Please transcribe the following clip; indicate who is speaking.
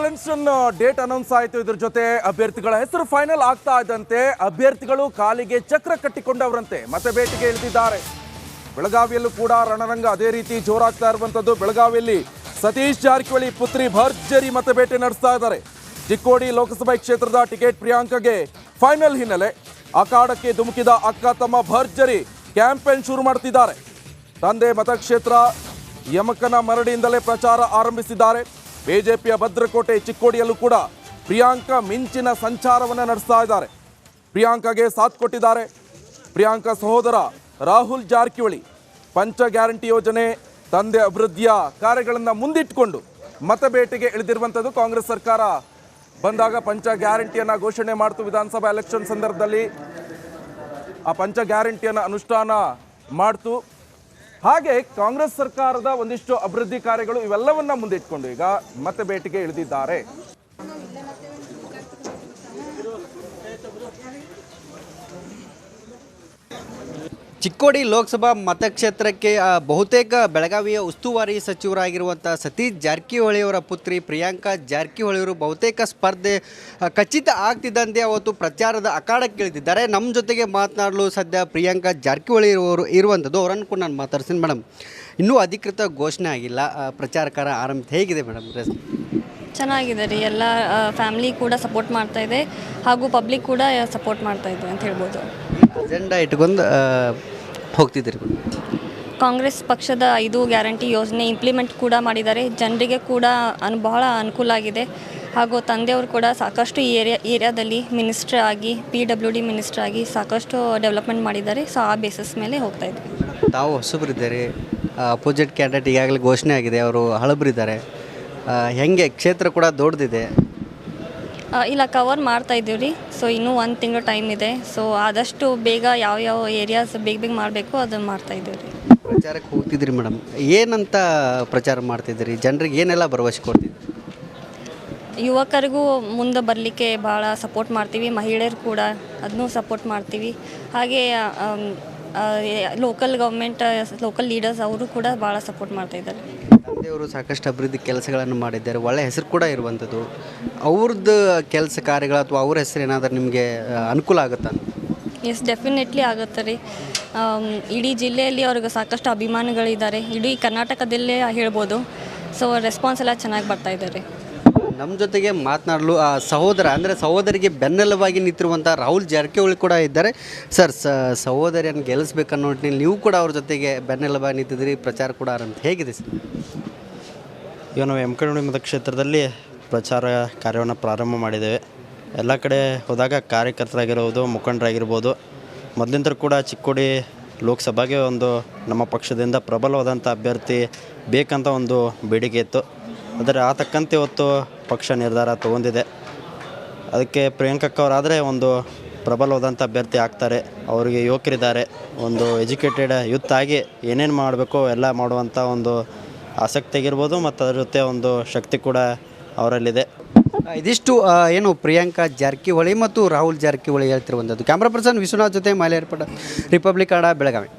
Speaker 1: Election date announce ಆಯಿತು. ಇದ್ರ ಜೊತೆ ಅಭ್ಯರ್ಥಿಗಳ ಹೆಸರು ಫೈನಲ್ ಆಗ್ತಾ ಇದ್ದಂತೆ ಅಭ್ಯರ್ಥಿಗಳು ಕಾಲಿಗೆ ಚಕ್ರ ಕಟ್ಟಿಕೊಂಡವರಂತೆ ಮತ್ತೆ ಭೇಟಿಗೆ ಇಳಿದಿದ್ದಾರೆ. ಬೆಳಗಾವಿಯಲ್ಲೂ ಕೂಡ ರಣರಂಗ ಅದೇ ರೀತಿ ಜೋರಾಗ್ತಾ ಇರುವಂತದ್ದು. ಬೆಳಗಾವಿಯಲ್ಲಿ ಸತೀಶ್ ಜಾರಕಿಹೊಳಿ ಪುತ್ರಿ ಭರ್ಜರಿ ಮತ್ತೆ ಭೇಟಿ ನಡೆಸ್ತಾ ಇದ್ದಾರೆ. ಚಿಕ್ಕೋಡಿ ಲೋಕಸಭಾ ಕ್ಷೇತ್ರದ ಟಿಕೆಟ್ ಪ್ರಿಯಾಂಕಗೆ ಫೈನಲ್ ಹಿನ್ನೆಲೆ ಅಖಾಡಕ್ಕೆ ಧುಮುಕಿದ ಅಕ್ಕ ತಮ್ಮ ಭರ್ಜರಿ ಕ್ಯಾಂಪೇನ್ ಶುರು ಮಾಡ್ತಿದ್ದಾರೆ. ತಂದೆ ಮತಕ್ಷೇತ್ರ ಯಮಕನ ಮರಡಿಯಿಂದಲೇ ಪ್ರಚಾರ ಆರಂಭಿಸಿದ್ದಾರೆ. ಬಿಜೆಪಿಯ ಭದ್ರಕೋಟೆ ಚಿಕ್ಕೋಡಿಯಲ್ಲೂ ಕೂಡ ಪ್ರಿಯಾಂಕಾ ಮಿಂಚಿನ ಸಂಚಾರವನ್ನು ನಡೆಸ್ತಾ ಇದ್ದಾರೆ. ಪ್ರಿಯಾಂಕಾಗೆ ಸಾಥ್ ಕೊಟ್ಟಿದ್ದಾರೆ ಪ್ರಿಯಾಂಕಾ ಸಹೋದರ ರಾಹುಲ್ ಜಾರಕಿಹೊಳಿ. ಪಂಚ ಗ್ಯಾರಂಟಿ ಯೋಜನೆ, ತಂದೆ ಅಭಿವೃದ್ಧಿಯ ಕಾರ್ಯಗಳನ್ನು ಮುಂದಿಟ್ಟುಕೊಂಡು ಮತ ಬೇಟೆಗೆ ಇಳಿದಿರುವಂಥದ್ದು. ಕಾಂಗ್ರೆಸ್ ಸರ್ಕಾರ ಬಂದಾಗ ಪಂಚ ಗ್ಯಾರಂಟಿಯನ್ನು ಘೋಷಣೆ ಮಾಡ್ತು. ವಿಧಾನಸಭಾ ಎಲೆಕ್ಷನ್ ಸಂದರ್ಭದಲ್ಲಿ ಆ ಪಂಚ ಗ್ಯಾರಂಟಿಯನ್ನು ಅನುಷ್ಠಾನ ಮಾಡ್ತು. ಹಾಗೆ ಕಾಂಗ್ರೆಸ್ ಸರ್ಕಾರದ ಒಂದಿಷ್ಟು ಅಭಿವೃದ್ಧಿ ಕಾರ್ಯಗಳು ಇವೆಲ್ಲವನ್ನ ಮುಂದಿಟ್ಕೊಂಡು ಈಗ ಮತ್ತೆ ಭೇಟಿಗೆ ಇಳಿದಿದ್ದಾರೆ.
Speaker 2: ಚಿಕ್ಕೋಡಿ ಲೋಕಸಭಾ ಮತಕ್ಷೇತ್ರಕ್ಕೆ ಬಹುತೇಕ ಬೆಳಗಾವಿಯ ಉಸ್ತುವಾರಿ ಸಚಿವರಾಗಿರುವಂಥ ಸತೀಶ್ ಜಾರಕಿಹೊಳಿಯವರ ಪುತ್ರಿ ಪ್ರಿಯಾಂಕಾ ಜಾರಕಿಹೊಳಿಯವರು ಬಹುತೇಕ ಸ್ಪರ್ಧೆ ಖಚಿತ ಆಗ್ತಿದ್ದಂತೆ ಅವತ್ತು ಪ್ರಚಾರದ ಅಖಾಡಕ್ಕೆ ಇಳಿದಿದ್ದಾರೆ. ನಮ್ಮ ಜೊತೆಗೆ ಮಾತನಾಡಲು ಸದ್ಯ ಪ್ರಿಯಾಂಕಾ ಜಾರಕಿಹೊಳಿ ಇರುವಂಥದ್ದು. ಅವರನ್ನು ಕೂಡ ನಾನು ಮಾತಾಡ್ತೀನಿ. ಮೇಡಮ್, ಇನ್ನೂ ಅಧಿಕೃತ ಘೋಷಣೆ ಆಗಿಲ್ಲ, ಪ್ರಚಾರಕಾರ ಆರಂಭ ಹೇಗಿದೆ ಮೇಡಮ್?
Speaker 3: ಚೆನ್ನಾಗಿದೆ ರೀ. ಎಲ್ಲ ಫ್ಯಾಮಿಲಿ ಕೂಡ ಸಪೋರ್ಟ್ ಮಾಡ್ತಾ ಇದೆ ಹಾಗೂ ಪಬ್ಲಿಕ್ ಕೂಡ ಸಪೋರ್ಟ್ ಮಾಡ್ತಾ ಇದೆ ಅಂತ ಹೇಳ್ಬೋದು.
Speaker 2: ಅಜೆಂಡಾ ಇಟ್ಕೊಂಡು ಹೋಗ್ತಿದ್ದೀರಿ.
Speaker 3: ಕಾಂಗ್ರೆಸ್ ಪಕ್ಷದ 5 ಗ್ಯಾರಂಟಿ ಯೋಜನೆ ಇಂಪ್ಲಿಮೆಂಟ್ ಕೂಡ ಮಾಡಿದ್ದಾರೆ. ಜನರಿಗೆ ಕೂಡ ಬಹಳ ಅನುಕೂಲ ಆಗಿದೆ. ಹಾಗೂ ತಂದೆಯವರು ಕೂಡ ಸಾಕಷ್ಟು ಈ ಏರಿಯಾದಲ್ಲಿ ಮಿನಿಸ್ಟರ್ ಆಗಿ PWD ಮಿನಿಸ್ಟರ್ ಆಗಿ ಸಾಕಷ್ಟು ಡೆವಲಪ್ಮೆಂಟ್ ಮಾಡಿದ್ದಾರೆ. ಸೊ ಆ ಬೇಸಿಸ್ ಮೇಲೆ ಹೋಗ್ತಾ ಇದ್ವಿ.
Speaker 2: ತಾವು ಹೊಸಬರಿದ್ದಾರೆ, ಅಪೋಸಿಟ್ ಕ್ಯಾಂಡಿಡೇಟ್ ಈಗಾಗಲೇ ಘೋಷಣೆ ಆಗಿದೆ, ಅವರು ಹಳಬರಿದ್ದಾರೆ. ಹೆಂಗೆ ಕ್ಷೇತ್ರ ಕೂಡ ದೊಡ್ಡದಿದೆ?
Speaker 3: ಇಲ್ಲ, ಕವರ್ ಮಾಡ್ತಾ ಇದ್ದೀವಿ ರೀ. ಸೊ ಇನ್ನೂ 1 ತಿಂಗಳು ಟೈಮ್ ಇದೆ. ಸೊ ಆದಷ್ಟು ಬೇಗ ಯಾವ ಏರಿಯಾಸ್ ಬೇಗ ಮಾಡಬೇಕು ಅದನ್ನು ಮಾಡ್ತಾ ಇದ್ದೀವಿ ರೀ.
Speaker 2: ಪ್ರಚಾರಕ್ಕೆ ಹೋಗ್ತಿದ್ರಿ ಮೇಡಮ್, ಏನಂತ ಪ್ರಚಾರ ಮಾಡ್ತಿದ್ದೀರಿ? ಜನರಿಗೆ ಏನೆಲ್ಲ ಭರವಸೆ ಕೊಡ್ತಿದ್ರಿ?
Speaker 3: ಯುವಕರಿಗೂ ಮುಂದೆ ಬರಲಿಕ್ಕೆ ಭಾಳ ಸಪೋರ್ಟ್ ಮಾಡ್ತೀವಿ. ಮಹಿಳೆಯರು ಕೂಡ ಅದನ್ನೂ ಸಪೋರ್ಟ್ ಮಾಡ್ತೀವಿ. ಹಾಗೆ ಲೋಕಲ್ ಗೌರ್ಮೆಂಟ್, ಲೋಕಲ್ ಲೀಡರ್ಸ್ ಅವರು ಕೂಡ ಭಾಳ ಸಪೋರ್ಟ್ ಮಾಡ್ತಾ ಇದ್ದಾರೆ.
Speaker 2: ತಂದೆಯವರು ಸಾಕಷ್ಟು ಅಭಿವೃದ್ಧಿ ಕೆಲಸಗಳನ್ನು ಮಾಡಿದ್ದಾರೆ, ಒಳ್ಳೆಯ ಹೆಸರು ಕೂಡ ಇರುವಂಥದ್ದು. ಅವ್ರದ್ದು ಕೆಲಸ ಕಾರ್ಯಗಳು ಅಥವಾ ಅವ್ರ ಹೆಸರು ಏನಾದರೂ ನಿಮಗೆ ಅನುಕೂಲ ಆಗುತ್ತಾ?
Speaker 3: ಎಸ್, ಡೆಫಿನೆಟ್ಲಿ ಆಗುತ್ತೆ ರೀ. ಇಡೀ ಜಿಲ್ಲೆಯಲ್ಲಿ ಅವ್ರಿಗೆ ಸಾಕಷ್ಟು ಅಭಿಮಾನಿಗಳಿದ್ದಾರೆ, ಇಡೀ ಕರ್ನಾಟಕದಲ್ಲೇ ಹೇಳ್ಬೋದು. ಸೊ ರೆಸ್ಪಾನ್ಸ್ ಎಲ್ಲ ಚೆನ್ನಾಗಿ ಬರ್ತಾ ಇದ್ದಾರೆ.
Speaker 2: ನಮ್ಮ ಜೊತೆಗೆ ಮಾತನಾಡಲು ಸಹೋದರ ಅಂದರೆ ಸಹೋದರಿಗೆ ಬೆನ್ನೆಲುಬಾಗಿ ನಿಂತಿರುವಂಥ ರಾಹುಲ್ ಜಾರಕಿಹೊಳಿ ಕೂಡ ಇದ್ದಾರೆ. ಸರ್, ಸಹೋದರಿಯನ್ನು ಗೆಲ್ಲಿಸ್ಬೇಕನ್ನೋ ನಿಟ್ಟಿನಲ್ಲಿ ನೀವು ಕೂಡ ಅವ್ರ ಜೊತೆಗೆ ಬೆನ್ನೆಲುಬಾಗಿ ನಿಂತಿದ್ದೀರಿ, ಪ್ರಚಾರ ಕೂಡ ಆರಂಭ ಹೇಗಿದೆ ಸರ್?
Speaker 4: ಈಗ ನಾವು ಯಮಕನಮರಡಿ ಮತಕ್ಷೇತ್ರದಲ್ಲಿ ಪ್ರಚಾರ ಕಾರ್ಯವನ್ನು ಪ್ರಾರಂಭ ಮಾಡಿದ್ದೇವೆ. ಎಲ್ಲ ಕಡೆ ಹೋದಾಗ ಕಾರ್ಯಕರ್ತರಾಗಿರ್ಬೋದು, ಮುಖಂಡರಾಗಿರ್ಬೋದು, ಮೊದಲಿಂದ ಕೂಡ ಚಿಕ್ಕೋಡಿ ಲೋಕಸಭೆಗೆ ಒಂದು ನಮ್ಮ ಪಕ್ಷದಿಂದ ಪ್ರಬಲವಾದಂಥ ಅಭ್ಯರ್ಥಿ ಬೇಕಂತ ಒಂದು ಬೇಡಿಕೆ ಇತ್ತು. ಅದರ ಆತಕ್ಕಂತೆ ಇವತ್ತು ಪಕ್ಷ ನಿರ್ಧಾರ ತೊಗೊಂಡಿದೆ. ಅದಕ್ಕೆ ಪ್ರಿಯಾಂಕಕ್ಕವರಾದರೆ ಒಂದು ಪ್ರಬಲವಾದಂಥ ಅಭ್ಯರ್ಥಿ ಆಗ್ತಾರೆ. ಅವರಿಗೆ ಯುವಕರಿದ್ದಾರೆ, ಒಂದು ಎಜುಕೇಟೆಡ್ ಯೂತ್ ಆಗಿ ಏನೇನು ಮಾಡಬೇಕೋ ಎಲ್ಲ ಮಾಡುವಂಥ ಒಂದು ಆಸಕ್ತಿ ಆಗಿರ್ಬೋದು, ಮತ್ತು ಅದರ ಜೊತೆ ಒಂದು ಶಕ್ತಿ ಕೂಡ ಅವರಲ್ಲಿದೆ.
Speaker 2: ಇದಿಷ್ಟು ಏನು ಪ್ರಿಯಾಂಕಾ ಜಾರಕಿಹೊಳಿ ಮತ್ತು ರಾಹುಲ್ ಜಾರಕಿಹೊಳಿ ಹೇಳ್ತಿರುವಂಥದ್ದು. ಕ್ಯಾಮ್ರಾ ಪರ್ಸನ್ ವಿಶ್ವನಾಥ್ ಜೊತೆ ಮಾಲೇರ್ಪಡ, ರಿಪಬ್ಲಿಕ್ ಕನ್ನಡ, ಬೆಳಗಾವಿ.